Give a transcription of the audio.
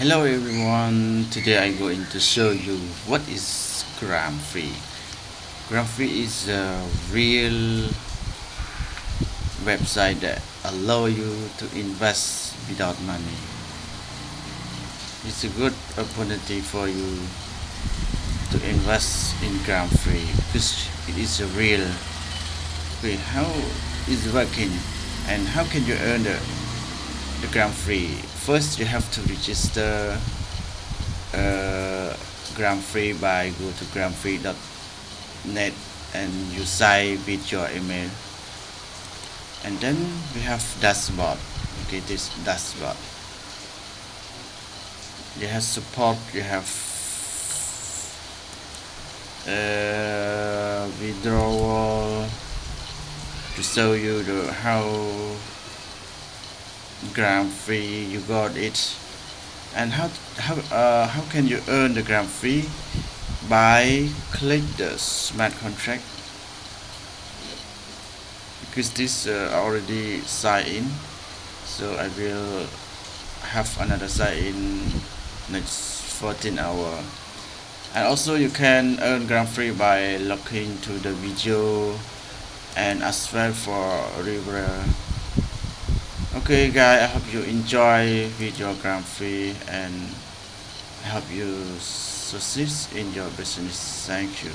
Hello everyone, today I'm going to show you what is gram free. Gram free is a real website that allow you to invest without money. It's a good opportunity for you to invest in gram free because it is a real free. How is it working and how can you earn the gram free? First you have to register uh, gram free by go to gramfree.net and you sign with your email, and then we have dashboard. Okay, this dashboard, you have support, you have withdrawal to show you the how gram free you got it, and how can you earn the gram free by click the smart contract, because this already sign in, so I will have another sign in next 14 hour. And also you can earn gram free by looking to the video and as well for river. Okay guys, I hope you enjoy video gram free and I hope you succeed in your business. Thank you.